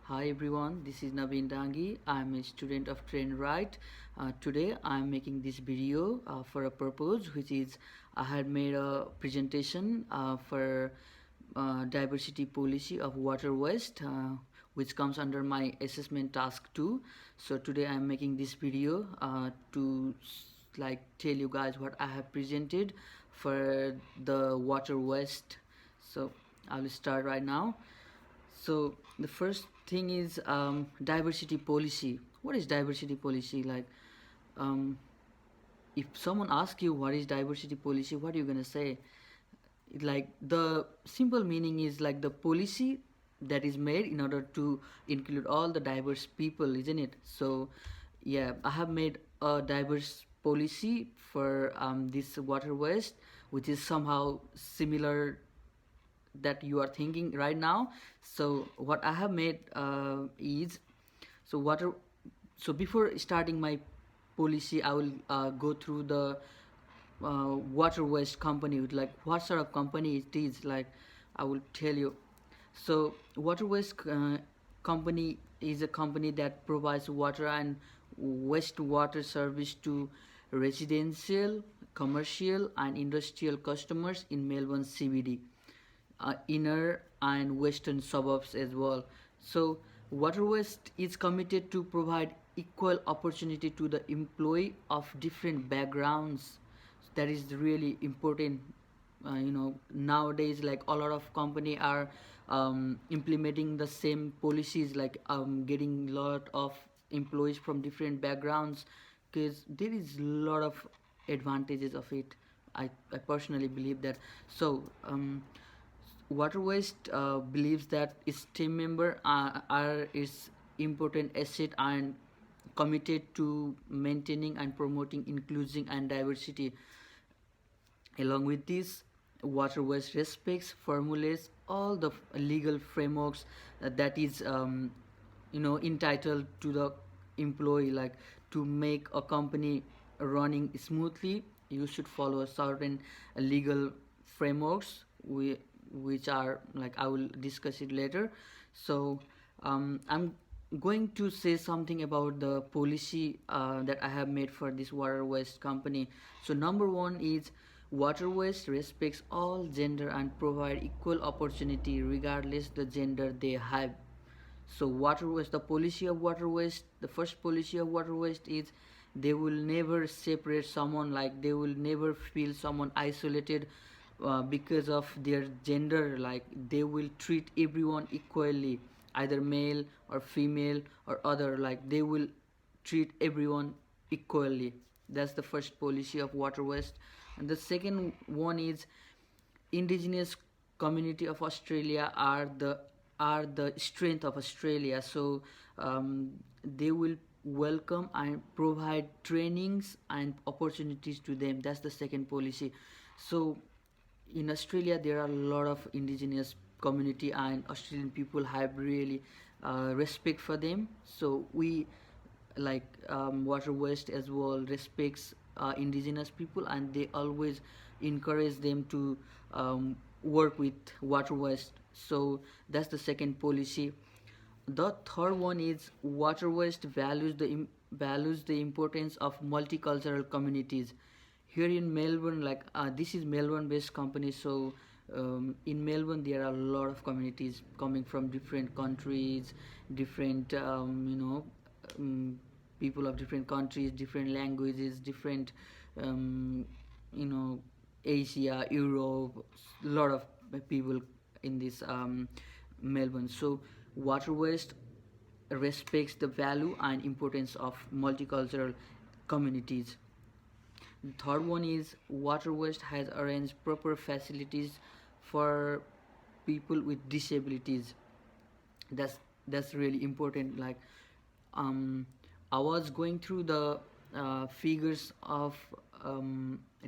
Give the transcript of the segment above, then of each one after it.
Hi everyone, this is Naveen Dangi. I'm a student of Train Right. Today I'm making this video for a purpose, which is I had made a presentation for diversity policy of water waste, which comes under my assessment task 2. So today I'm making this video to tell you guys what I have presented for the water waste. So I will start right now. So the first thing is diversity policy. What is diversity policy? Um, if someone asks you what is diversity policy, what are you gonna say? Like the simple meaning is like the policy that is made in order to include all the diverse people, isn't it? So yeah, I have made a diverse policy for this water waste, which is somehow similar that you are thinking right now. So what I have made is so water so before starting my policy, I will go through the water waste company, with like what sort of company it is. Like I will tell you. So water waste company is a company that provides water and wastewater service to residential, commercial and industrial customers in Melbourne CBD, inner and western suburbs as well. So water waste is committed to provide equal opportunity to the employee of different backgrounds. That is really important. Nowadays, like a lot of company are implementing the same policies, like getting a lot of employees from different backgrounds, because there is a lot of advantages of it. I personally believe that. So water waste believes that its team member are its important asset and committed to maintaining and promoting inclusion and diversity. Along with this, water waste respects formulates all the legal frameworks that is entitled to the employee. Like to make a company running smoothly, you should follow certain legal frameworks, which are like I will discuss it later. So I'm going to say something about the policy that I have made for this water waste company. So number one is water waste respects all gender and provide equal opportunity regardless the gender they have. So water waste, the policy of water waste, the first policy of water waste is they will never separate someone, like they will never feel someone isolated because of their gender. Like they will treat everyone equally, either male or female or other, like they will treat everyone equally. That's the first policy of water waste. And the second one is indigenous community of Australia are the strength of Australia. So they will welcome and provide trainings and opportunities to them. That's the second policy. So in Australia there are a lot of indigenous community, and Australian people have really respect for them. So we like water waste as well respects indigenous people, and they always encourage them to work with water waste. So that's the second policy. The third one is water waste values the importance of multicultural communities. Here in Melbourne, like this is Melbourne based company, so in Melbourne there are a lot of communities coming from different countries, different people of different countries, different languages, different um, you know Asia, Europe, a lot of people in this Melbourne. So water waste respects the value and importance of multicultural communities. The third one is water waste has arranged proper facilities for people with disabilities. That's really important. Like um, I was going through the figures of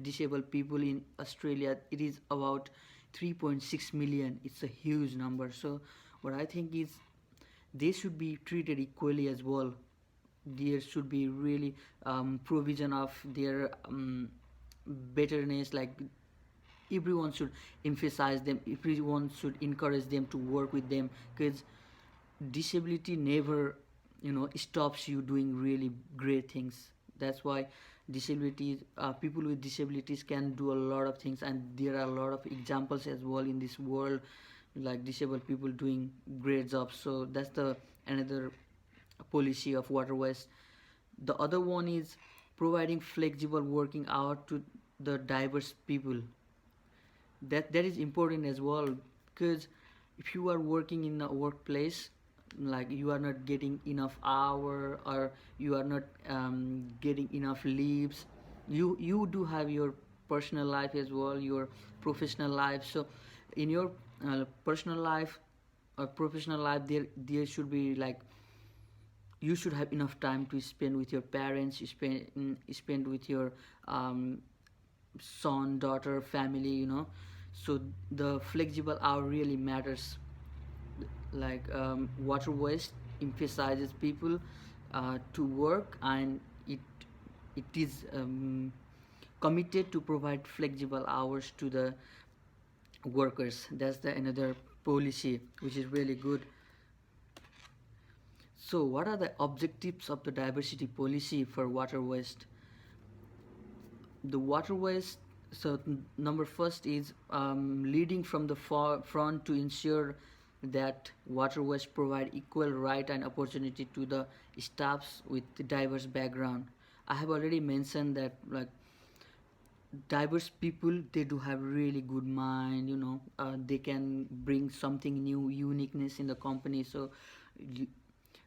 disabled people in Australia. It is about 3.6 million. It's a huge number. So what I think is they should be treated equally as well. There should be really provision of their betterness. Like everyone should emphasize them, everyone should encourage them to work with them, because disability never, stops you doing really great things. That's why disabilities, people with disabilities can do a lot of things, and there are a lot of examples as well in this world, like disabled people doing great jobs. So that's the another policy of water waste. The other one is providing flexible working hour to the diverse people. That is important as well, because if you are working in a workplace, like you are not getting enough hour, or you are not getting enough leaves, you do have your personal life as well, your professional life. So in your personal life or professional life, there should be like, you should have enough time to spend with your parents, you spend with your um, son, daughter, family, so the flexible hour really matters. Like water waste emphasizes people to work, and it is committed to provide flexible hours to the workers. That's the another policy which is really good. So what are the objectives of the diversity policy for water waste? The water waste, so number first is leading from the front to ensure that water waste provide equal right and opportunity to the staffs with diverse background. I have already mentioned that, like, diverse people, they do have really good mind, they can bring something new, uniqueness in the company. So you,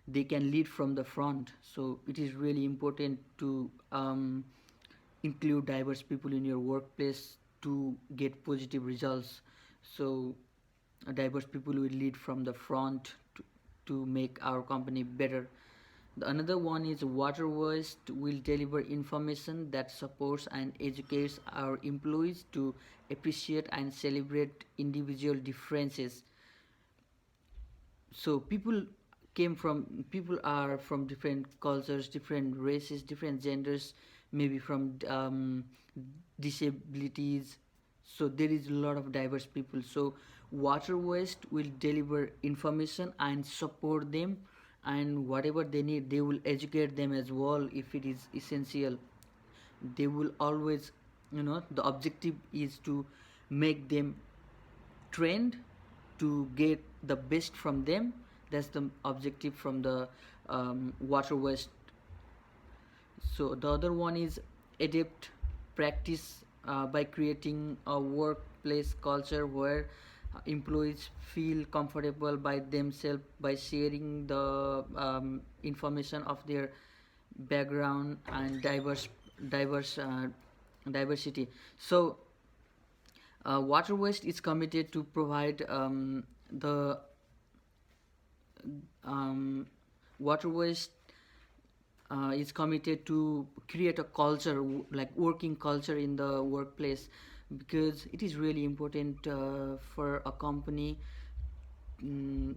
they can lead from the front. So it is really important to include diverse people in your workplace to get positive results. So diverse people will lead from the front to make our company better. The another one is water waste will deliver information that supports and educates our employees to appreciate and celebrate individual differences. So people are from different cultures, different races, different genders, maybe from disabilities. So there is a lot of diverse people. So water waste will deliver information and support them, and whatever they need, they will educate them as well if it is essential. They will always, the objective is to make them trained to get the best from them. That's the objective from the water waste. So the other one is adapt practice by creating a workplace culture where employees feel comfortable by themselves, by sharing the information of their background and diverse diversity. So water waste is committed to provide the um, water waste is committed to create a culture, like working culture in the workplace, because it is really important for a company in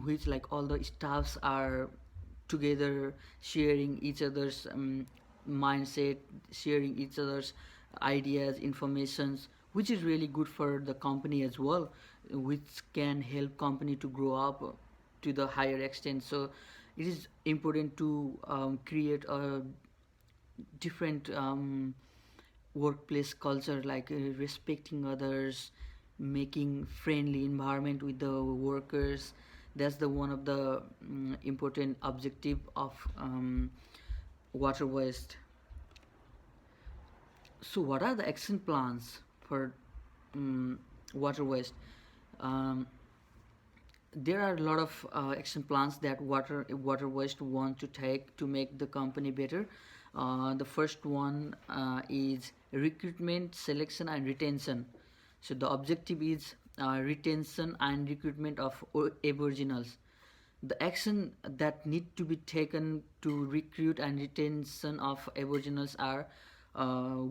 which, like, all the staffs are together, sharing each other's mindset, sharing each other's ideas, informations, which is really good for the company as well, which can help company to grow up to the higher extent. So it is important to create a different workplace culture, like respecting others, making friendly environment with the workers. That's the one of the important objective of water waste. So what are the action plans for water waste? um, there are a lot of action plans that water waste want to take to make the company better. The first one is recruitment, selection, and retention. So the objective is retention and recruitment of aboriginals. The action that need to be taken to recruit and retention of aboriginals are uh,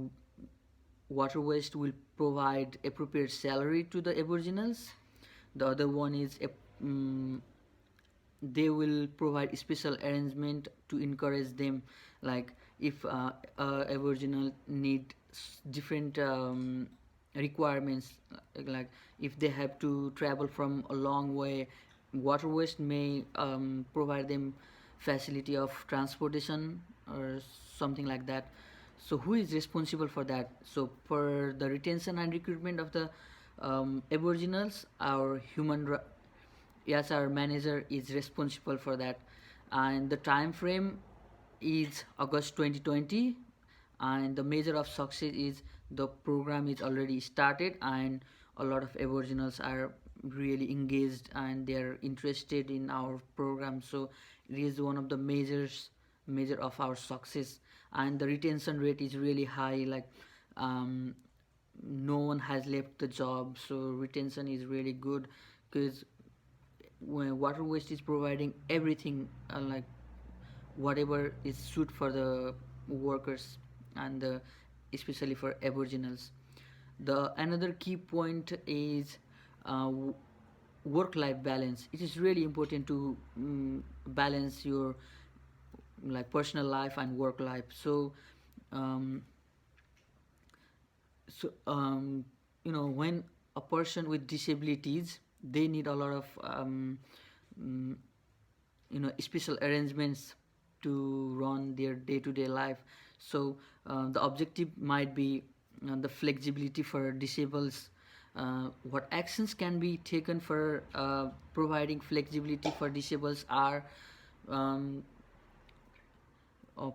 water waste will provide appropriate salary to the aboriginals. The other one is they will provide special arrangement to encourage them, like if aboriginal need different requirements, like if they have to travel from a long way water waste may provide them facility of transportation or something like that. So who is responsible for that? So for the retention and recruitment of the aboriginals, our yes, our manager is responsible for that. And the time frame is August 2020, and the measure of success is the program is already started, and a lot of aboriginals are really engaged and they're interested in our program. So it is one of the measure of our success, and the retention rate is really high. Like um, no one has left the job, so retention is really good, because when water waste is providing everything, like whatever is suit for the workers, and especially for aboriginals. The another key point is uh, work life balance. It is really important to balance your like personal life and work life. Um, so when a person with disabilities, they need a lot of mm, special arrangements to run their day-to-day life. So the objective might be the flexibility for disables. What actions can be taken for providing flexibility for disables are um,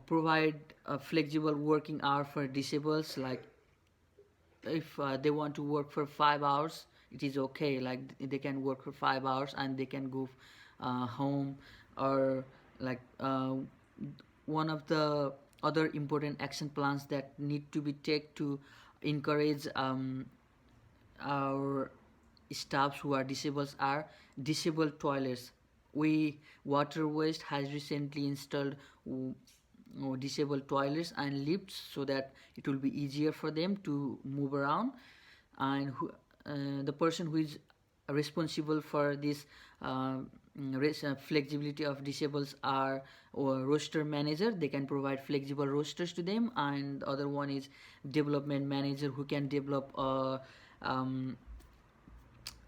provide a flexible working hour for disables. Like if they want to work for 5 hours, it is okay. Like they can work for 5 hours and they can go home. Or like one of the other important action plans that need to be taken to encourage our staffs who are disabled are disabled toilets. We Water Waste has recently installed disabled toilets and lifts, so that it will be easier for them to move around. And the person who is responsible for this flexibility of disables are or roster manager. They can provide flexible rosters to them, and the other one is development manager, who can develop um,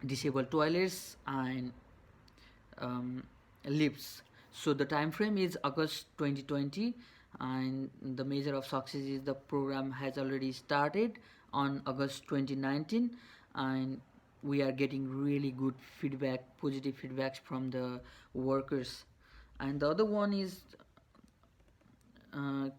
disabled toilets and um, lifts. So the time frame is August 2020, and the measure of success is the program has already started on August 2019, and we are getting really good feedback, positive feedbacks from the workers. And the other one is uh,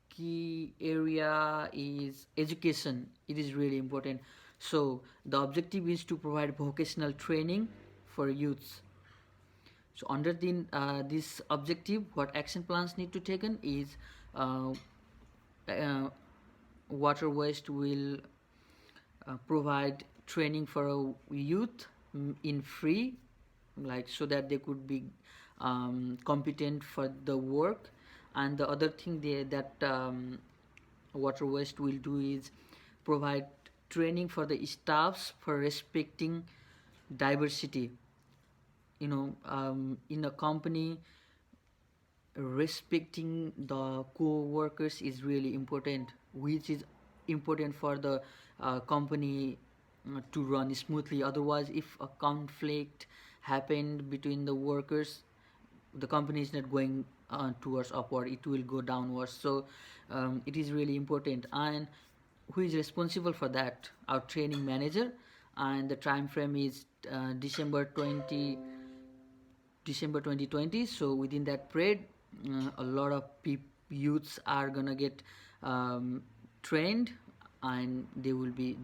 key area is education. It is really important. So the objective is to provide vocational training for youths. So under this objective, what action plans need to taken is uh, uh, water waste will provide training for youth in free, like so that they could be competent for the work. And the other thing that water waste will do is provide training for the staffs for respecting diversity. In a company, respecting the co-workers is really important, which is important for the company to run smoothly. Otherwise, if a conflict happened between the workers, the company is not going towards upward, it will go downwards. So it is really important. And who is responsible for that? Our training manager. And the time frame is December 2020. So within that period, a lot of youths are gonna get trained, and they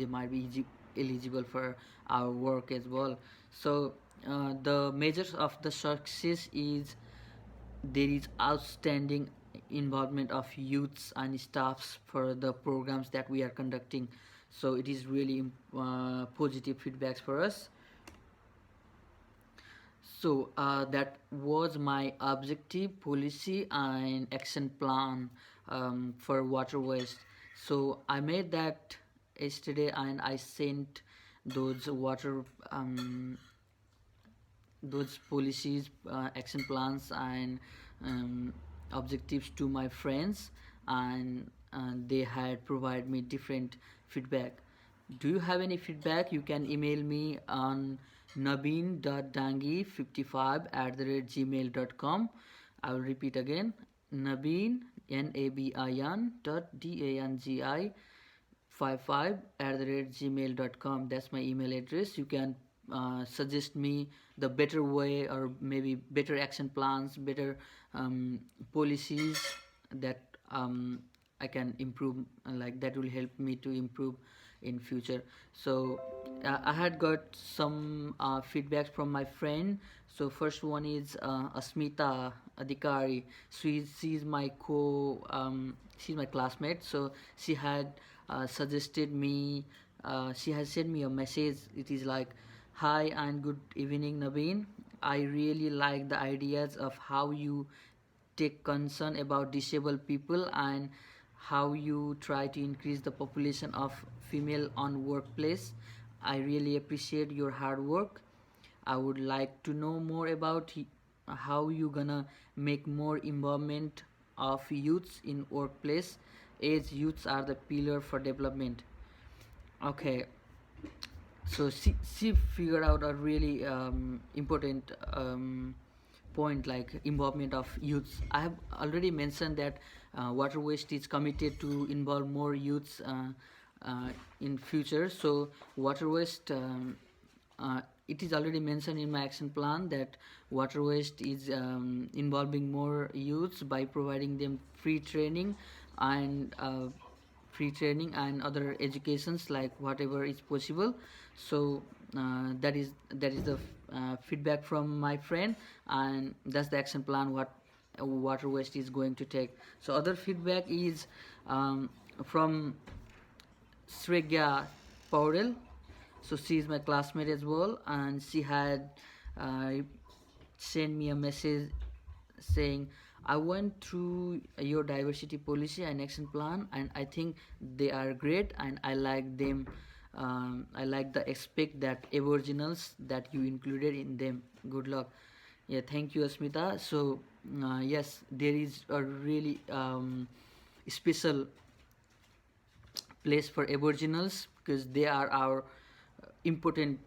might be eligible for our work as well. So the measures of the success is there is outstanding involvement of youths and staffs for the programs that we are conducting. So it is really positive feedbacks for us. So that was my objective, policy, and action plan for water waste. So I made that yesterday, and I sent those those policies, action plans, and objectives to my friends, and they had provided me different feedback. Do you have any feedback? You can email me on nabeen.dangi55 at gmail.com. I will repeat again, Nabeen, Nabin dot dangi 55 at gmail.com. That's my email address. You can suggest me the better way, or maybe better action plans, better policies that I can improve, like that will help me to improve in future. So I had got some feedback from my friend. So first one is Asmita Adhikari. She's my she's my classmate. So she had suggested me. She has sent me a message. It is like, "Hi and good evening, Naveen. I really like the ideas of how you take concern about disabled people and how you try to increase the population of female on workplace. I really appreciate your hard work. I would like to know more about how you gonna make more involvement of youths in workplace, as youths are the pillar for development." Okay, so she figured out a really important point, like involvement of youths. I have already mentioned that water waste is committed to involve more youths in future. So water waste, it is already mentioned in my action plan that water waste is involving more youths by providing them and free training and other educations, like whatever is possible. So that is the feedback from my friend, and that's the action plan what water waste is going to take. So other feedback is from Sregya Paurel. So she is my classmate as well, and she had uh, sent me a message saying, "I went through your diversity policy and action plan, and I think they are great, and I like them. I like the aspect that Aboriginals that you included in them. Good luck." Yeah, thank you, Asmita. So yes, there is a really special place for Aboriginals, because they are our important,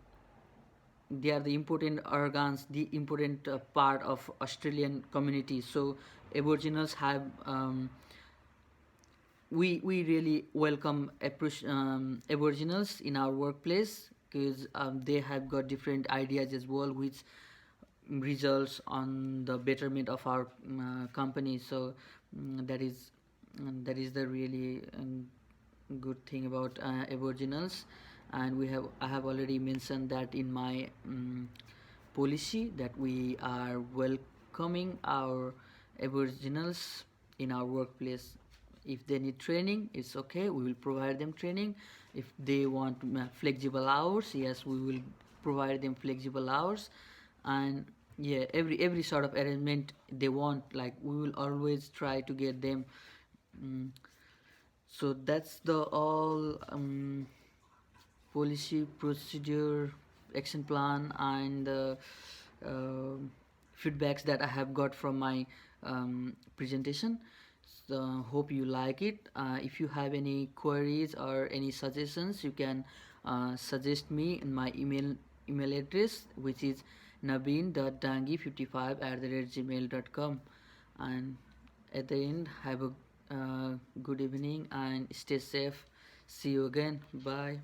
they are the important organs, the important part of Australian community. So Aboriginals have we really welcome Aboriginals in our workplace, because they have got different ideas as well, which results on the betterment of our company. So that is the really good thing about Aboriginals. And I have already mentioned that in my policy, that we are welcoming our Aboriginals in our workplace. If they need training, it's okay, we will provide them training. If they want flexible hours, yes, we will provide them flexible hours. And yeah, every sort of arrangement they want, like we will always try to get them. mm, so that's the all policy, procedure, action plan, and uh, feedbacks that I have got from my presentation. So hope you like it. If you have any queries or any suggestions, you can suggest me in my email address, which is nabeen.dangi55 at gmail.com. And at the end, have a good evening and stay safe. See you again. Bye.